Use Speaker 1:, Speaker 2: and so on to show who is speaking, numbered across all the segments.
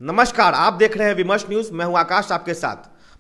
Speaker 1: नमस्कार, आप देख रहे हैं विमर्श न्यूज। मैं हूं आकाश आपके साथ।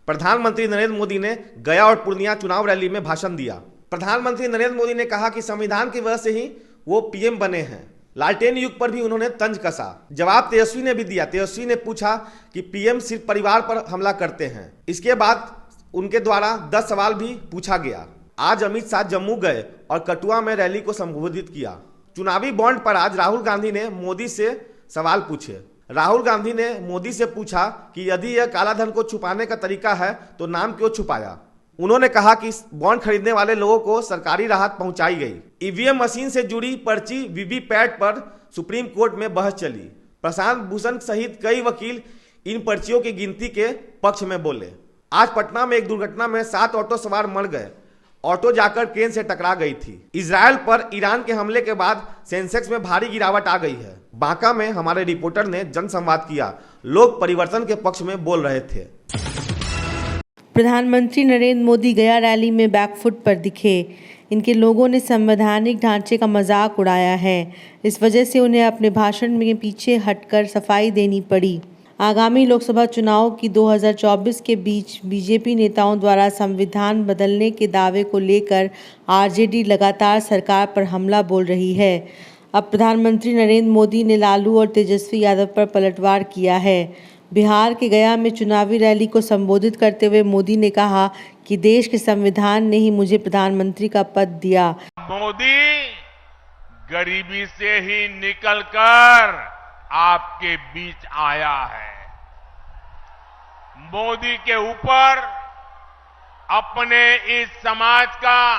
Speaker 1: प्रधानमंत्री नरेंद्र मोदी ने गया और पूर्णिया चुनाव रैली में भाषण दिया। प्रधानमंत्री नरेंद्र मोदी ने कहा कि संविधान की वजह से ही वो पीएम बने हैं। लालटेन युग पर भी उन्होंने तंज कसा। जवाब तेजस्वी ने भी दिया। तेजस्वी ने पूछा कि पीएम सिर्फ परिवार पर हमला करते हैं। इसके बाद उनके द्वारा 10 सवाल भी पूछा गया। आज अमित शाह जम्मू गए और कठुआ में रैली को संबोधित किया। चुनावी बॉन्ड पर आज राहुल गांधी ने मोदी से सवाल पूछे। राहुल गांधी ने मोदी से पूछा कि यदि यह काला धन को छुपाने का तरीका है तो नाम क्यों छुपाया। उन्होंने कहा कि बॉन्ड खरीदने वाले लोगों को सरकारी राहत पहुंचाई गई। ईवीएम मशीन से जुड़ी पर्ची वीवीपैट पर सुप्रीम कोर्ट में बहस चली। प्रशांत भूषण सहित कई वकील इन पर्चियों की गिनती के पक्ष में बोले। आज पटना में एक दुर्घटना में 7 ऑटो सवार मर गए। ऑटो जाकर ट्रेन से टकरा गई थी। इजरायल पर ईरान के हमले के बाद सेंसेक्स में भारी गिरावट आ गई है। बांका में हमारे रिपोर्टर ने जनसंवाद किया। लोग परिवर्तन के पक्ष में बोल रहे थे।
Speaker 2: प्रधानमंत्री नरेंद्र मोदी गया रैली में बैकफुट पर दिखे। इनके लोगों ने संवैधानिक ढांचे का मजाक उड़ाया है। इस वजह से उन्हें अपने भाषण में पीछे हटकर सफाई देनी पड़ी। आगामी लोकसभा चुनाव की 2024 के बीच बीजेपी नेताओं द्वारा संविधान बदलने के दावे को लेकर आरजेडी लगातार सरकार पर हमला बोल रही है। अब प्रधानमंत्री नरेंद्र मोदी ने लालू और तेजस्वी यादव पर पलटवार किया है। बिहार के गया में चुनावी रैली को संबोधित करते हुए मोदी ने कहा कि देश के संविधान ने ही मुझे प्रधानमंत्री का पद दिया।
Speaker 3: मोदी गरीबी से ही निकलकर आपके बीच आया है। मोदी के ऊपर अपने इस समाज का,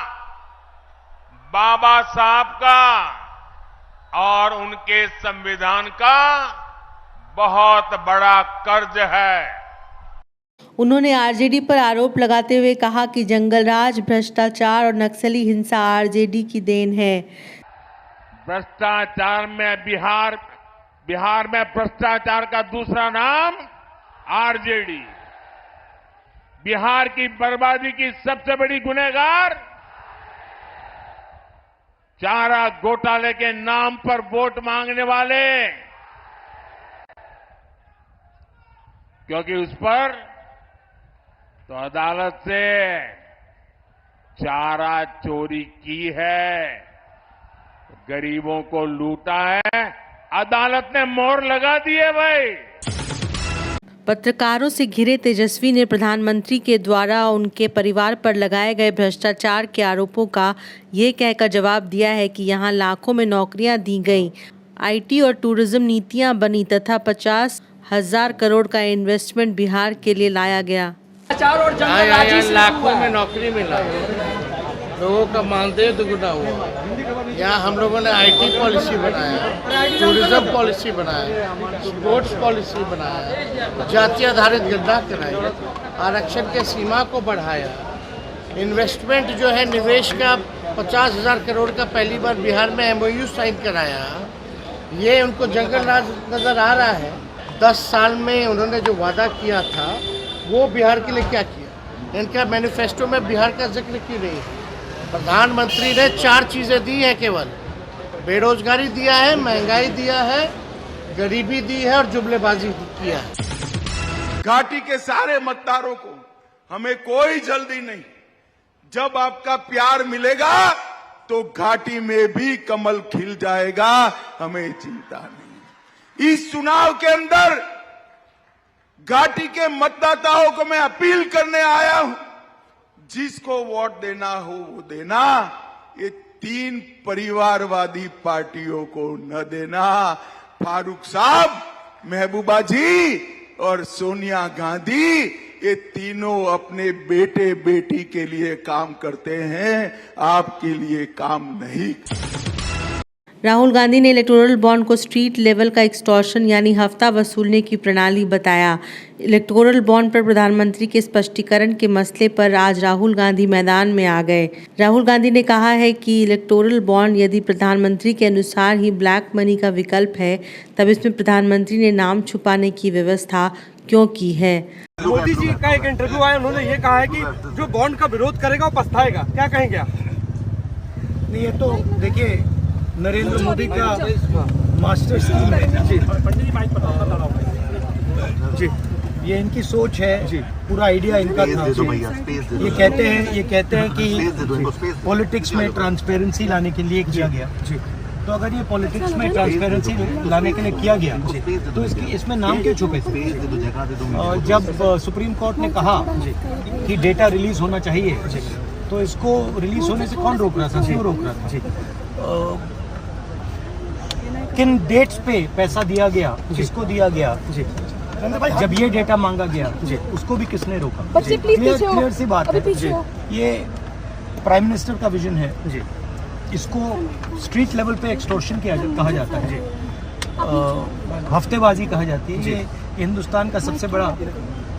Speaker 3: बाबा साहब का और उनके संविधान का बहुत बड़ा कर्ज है।
Speaker 2: उन्होंने आरजेडी पर आरोप लगाते हुए कहा कि जंगलराज, भ्रष्टाचार और नक्सली हिंसा आरजेडी की देन है।
Speaker 3: भ्रष्टाचार में बिहार में भ्रष्टाचार का दूसरा नाम आरजेडी। बिहार की बर्बादी की सबसे बड़ी गुनहगार चारा घोटाले के नाम पर वोट मांगने वाले, क्योंकि उस पर तो अदालत से चारा चोरी की है, गरीबों को लूटा है, अदालत ने मोहर लगा दी है। भाई,
Speaker 2: पत्रकारों से घिरे तेजस्वी ने प्रधानमंत्री के द्वारा उनके परिवार पर लगाए गए भ्रष्टाचार के आरोपों का ये कहकर जवाब दिया है कि यहाँ लाखों में नौकरियां दी गईं, आईटी और टूरिज्म नीतियां बनी तथा 50,000 करोड़ का इन्वेस्टमेंट बिहार के लिए लाया गया।
Speaker 4: लाखों में नौकरी मिला, लोगों का मानदेय दुगुना हुआ। यहाँ हम लोगों ने आईटी पॉलिसी बनाया, टूरिज्म पॉलिसी बनाया, स्पोर्ट्स पॉलिसी बनाया, जाति आधारित गणना कराई, आरक्षण के सीमा को बढ़ाया, इन्वेस्टमेंट जो है निवेश का 50,000 करोड़ का पहली बार बिहार में एमओयू साइन कराया। ये उनको जंगल राज नजर आ रहा है। 10 साल में उन्होंने जो वादा किया था वो बिहार के लिए क्या किया? इनका मैनिफेस्टो में बिहार का जिक्र क्यों नहीं है? प्रधानमंत्री ने 4 चीजें दी है, केवल बेरोजगारी दिया है, महंगाई दिया है, गरीबी दी है और जुमलेबाजी किया है।
Speaker 5: घाटी के सारे मतदारों को हमें कोई जल्दी नहीं। जब आपका प्यार मिलेगा तो घाटी में भी कमल खिल जाएगा, हमें चिंता नहीं। इस चुनाव के अंदर घाटी के मतदाताओं को मैं अपील करने आया हूं, जिसको वोट देना हो वो देना, ये 3 परिवारवादी पार्टियों को न देना। फारूक साहब, महबूबा जी और सोनिया गांधी, ये तीनों अपने बेटे बेटी के लिए काम करते हैं, आपके लिए काम नहीं।
Speaker 2: राहुल गांधी ने इलेक्टोरल बॉन्ड को स्ट्रीट लेवल का एक्सटॉर्शन यानी हफ्ता वसूलने की प्रणाली बताया। इलेक्टोरल बॉन्ड पर प्रधानमंत्री के स्पष्टीकरण के मसले पर आज राहुल गांधी मैदान में आ गए। राहुल गांधी ने कहा है कि इलेक्टोरल बॉन्ड यदि प्रधानमंत्री के अनुसार ही ब्लैक मनी का विकल्प है, तब इसमें प्रधानमंत्री ने नाम छुपाने की व्यवस्था क्यों की है।
Speaker 6: मोदी जी का एक इंटरव्यू आया, उन्होंने ये कहा है कि जो बॉन्ड का विरोध करेगा वो पछताएगा। क्या कहेंगे आप?
Speaker 7: नहीं, ये तो देखिए नरेंद्र मोदी का मास्टर स्कीम है।
Speaker 6: जी,
Speaker 7: ये इनकी सोच है जी, पूरा आइडिया इनका था। ये कहते हैं कि पॉलिटिक्स में ट्रांसपेरेंसी लाने के लिए किया गया जी। तो अगर ये पॉलिटिक्स में ट्रांसपेरेंसी लाने के लिए किया गया तो इसमें नाम क्यों छुपे थे? जब सुप्रीम कोर्ट ने कहा कि डेटा रिलीज होना चाहिए तो इसको रिलीज होने से कौन रोक रहा था, क्यों रोक रहा था? किन डेट्स पे पैसा दिया गया, किसको दिया गया, जब ये डेटा मांगा गया उसको भी किसने रोका? क्लियर सी बात है, ये प्राइम मिनिस्टर का विजन है। इसको स्ट्रीट लेवल पे एक्सटॉर्शन कहा जाता है, हफ्तेबाजी कहा जाती है। ये हिंदुस्तान का सबसे बड़ा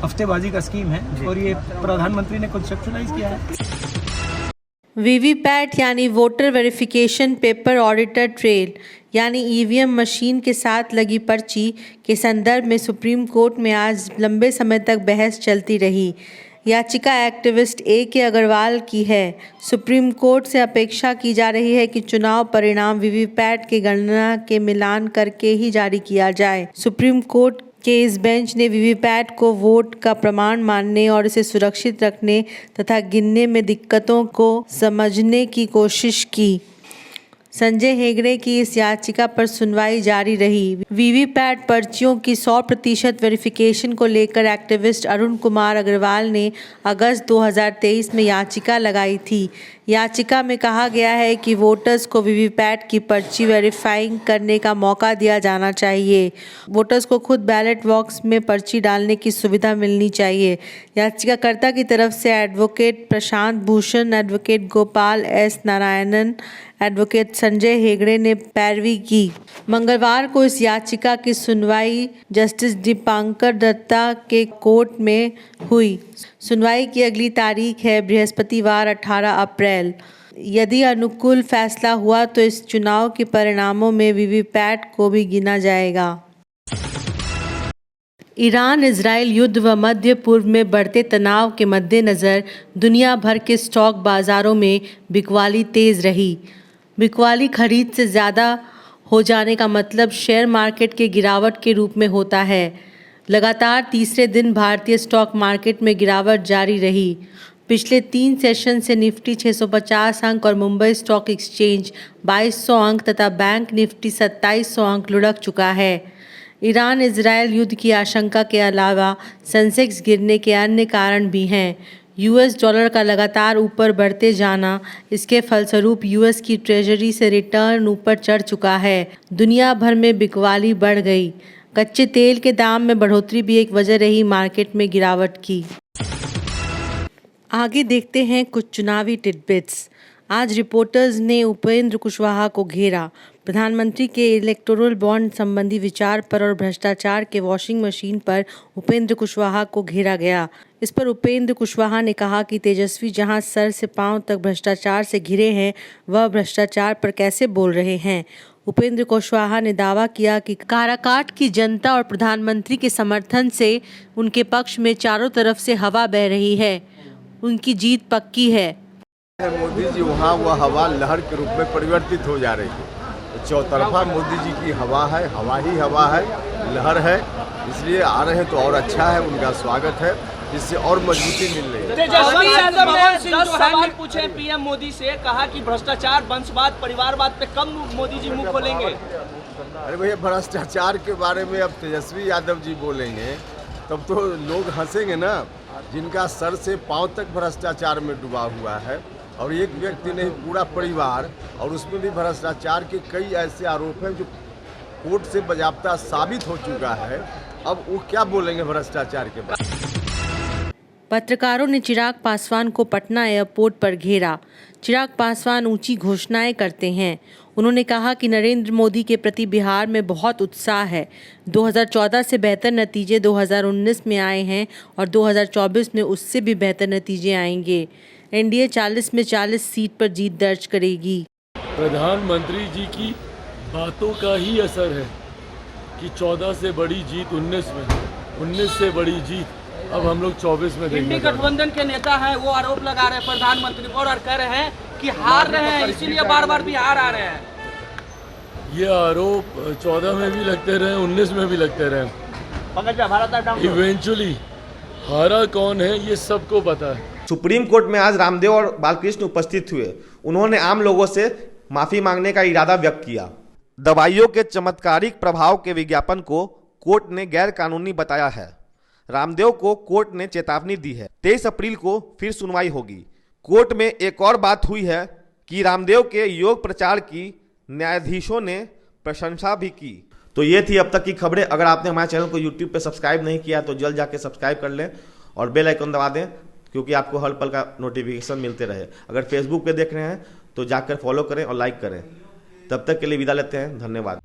Speaker 7: हफ्तेबाजी का स्कीम है और ये प्रधानमंत्री ने कंसेप्चुलाइज किया है।
Speaker 2: वीवीपैट यानी voter verification paper auditor trail यानी ईवीएम मशीन के साथ लगी पर्ची के संदर्भ में सुप्रीम कोर्ट में आज लंबे समय तक बहस चलती रही। याचिका एक्टिविस्ट A.K. अग्रवाल की है। सुप्रीम कोर्ट से अपेक्षा की जा रही है कि चुनाव परिणाम वीवीपैट के गणना के मिलान करके ही जारी किया जाए। सुप्रीम कोर्ट के इस बेंच ने वीवीपैट को वोट का प्रमाण मानने और इसे सुरक्षित रखने तथा गिनने में दिक्कतों को समझने की कोशिश की। संजय हेगड़े की इस याचिका पर सुनवाई जारी रही। वीवीपैट पर्चियों की 100% वेरिफिकेशन को लेकर एक्टिविस्ट अरुण कुमार अग्रवाल ने अगस्त 2023 में याचिका लगाई थी। याचिका में कहा गया है कि वोटर्स को वीवीपैट की पर्ची वेरीफाइंग करने का मौका दिया जाना चाहिए। वोटर्स को खुद बैलेट बॉक्स में पर्ची डालने की सुविधा मिलनी चाहिए। याचिकाकर्ता की तरफ से advocate Prashant Bhushan, advocate Gopal S Narayanan, advocate Sanjay Hegde ने पैरवी की। मंगलवार को इस याचिका की सुनवाई जस्टिस दीपांकर दत्ता के कोर्ट में हुई। सुनवाई की अगली तारीख है बृहस्पतिवार 18 अप्रैल। यदि अनुकूल फैसला हुआ तो इस चुनाव के परिणामों में वीवीपैट को भी गिना जाएगा। ईरान इजराइल युद्ध व मध्य पूर्व में बढ़ते तनाव के मद्देनज़र दुनिया भर के स्टॉक बाज़ारों में बिकवाली तेज़ रही। बिकवाली खरीद से ज़्यादा हो जाने का मतलब शेयर मार्केट के गिरावट के रूप में होता है। लगातार तीसरे दिन भारतीय स्टॉक मार्केट में गिरावट जारी रही। पिछले 3 सेशन से निफ्टी 650 अंक और मुंबई स्टॉक एक्सचेंज 2200 अंक तथा बैंक निफ्टी 2700 अंक लुढ़क चुका है। ईरान इजराइल युद्ध की आशंका के अलावा सेंसेक्स गिरने के अन्य कारण भी हैं। यूएस डॉलर का लगातार ऊपर बढ़ते जाना, इसके फलस्वरूप यूएस की ट्रेजरी से रिटर्न ऊपर चढ़ चुका है। दुनिया भर में बिकवाली बढ़ गई। कच्चे तेल के दाम में बढ़ोतरी भी एक वजह रही मार्केट में गिरावट की। आगे देखते हैं कुछ चुनावी टिडबिट्स। आज रिपोर्टर्स ने उपेंद्र कुशवाहा को घेरा। प्रधानमंत्री के इलेक्टोरल बॉन्ड संबंधी विचार पर और भ्रष्टाचार के वॉशिंग मशीन पर उपेंद्र कुशवाहा को घेरा गया। इस पर उपेंद्र कुशवाहा ने कहा कि तेजस्वी जहां सर से पांव तक भ्रष्टाचार से घिरे हैं, वह भ्रष्टाचार पर कैसे बोल रहे हैं। उपेंद्र कुशवाहा ने दावा किया कि काराकाट की जनता और प्रधानमंत्री के समर्थन से उनके पक्ष में चारों तरफ से हवा बह रही है। उनकी जीत पक्की है।
Speaker 8: मोदी जी वहाँ वह हवा लहर के रूप में परिवर्तित हो जा रही है। चौतरफा मोदी जी की हवा है, हवा ही हवा है, लहर है, इसलिए आ रहे हैं तो और अच्छा है, उनका स्वागत है, इससे और मजबूती मिल रही है।
Speaker 9: तेजस्वी यादव ने 10 सवाल पूछे पीएम मोदी से, कहा कि भ्रष्टाचार, वंशवाद, परिवारवाद पे कम मोदी जी मुंह खोलेंगे।
Speaker 8: अरे भैया, भ्रष्टाचार के बारे में अब तेजस्वी यादव जी बोलेंगे तब तो लोग हंसेंगे ना, जिनका सर से पांव तक भ्रष्टाचार में डूबा हुआ है और एक व्यक्ति नहीं पूरा परिवार, और उसमें भी भ्रष्टाचार के कई ऐसे आरोप हैं जो कोर्ट से बाकायदा साबित हो चुका है। अब वो क्या बोलेंगे भ्रष्टाचार के बारे में।
Speaker 2: पत्रकारों ने चिराग पासवान को पटना एयरपोर्ट पर घेरा। चिराग पासवान ऊंची घोषणाएं करते हैं। उन्होंने कहा कि नरेंद्र मोदी के प्रति बिहार में बहुत उत्साह है। 2014 से बेहतर नतीजे 2019 में आए हैं और 2024 में उससे भी बेहतर नतीजे आएंगे। एनडीए 40 में 40 सीट पर जीत दर्ज करेगी।
Speaker 10: प्रधानमंत्री जी की बातों का ही असर है कि 14 से बड़ी जीत 19 में, 19 से बड़ी जीत अब हम लोग 24 में देखेंगे।
Speaker 9: इंडी गठबंधन के नेता हैं, वो आरोप लगा रहे हैं प्रधानमंत्री पर और कह रहे हैं कि हार रहे हैं, इसीलिए बार बार बिहार आ रहे हैं।
Speaker 10: ये आरोप 14 में भी लगते रहे, 19 में भी लगते रहे।
Speaker 9: पंकज भाई भारत लाइव डाउनलोड।
Speaker 10: इवेंचुअली हारा कौन है ये सबको पता है।
Speaker 1: सुप्रीम कोर्ट में आज रामदेव और बालकृष्ण उपस्थित हुए। उन्होंने आम लोगों से माफी मांगने का इरादा व्यक्त किया। दवाइयों के चमत्कारिक प्रभाव के विज्ञापन को कोर्ट ने गैर कानूनी बताया है। रामदेव को कोर्ट ने चेतावनी दी है। 23 अप्रैल को फिर सुनवाई होगी। कोर्ट में एक और बात हुई है कि रामदेव के योग प्रचार की न्यायाधीशों ने प्रशंसा भी की। तो ये थी अब तक की खबरें। अगर आपने हमारे चैनल को यूट्यूब पे सब्सक्राइब नहीं किया तो जल्द जाके सब्सक्राइब कर लें और बेल आइकन दबा दें, क्योंकि आपको हर पल का नोटिफिकेशन मिलते रहे। अगर फेसबुक पे देख रहे हैं तो जाकर फॉलो करें और लाइक करें। तब तक के लिए विदा लेते हैं। धन्यवाद।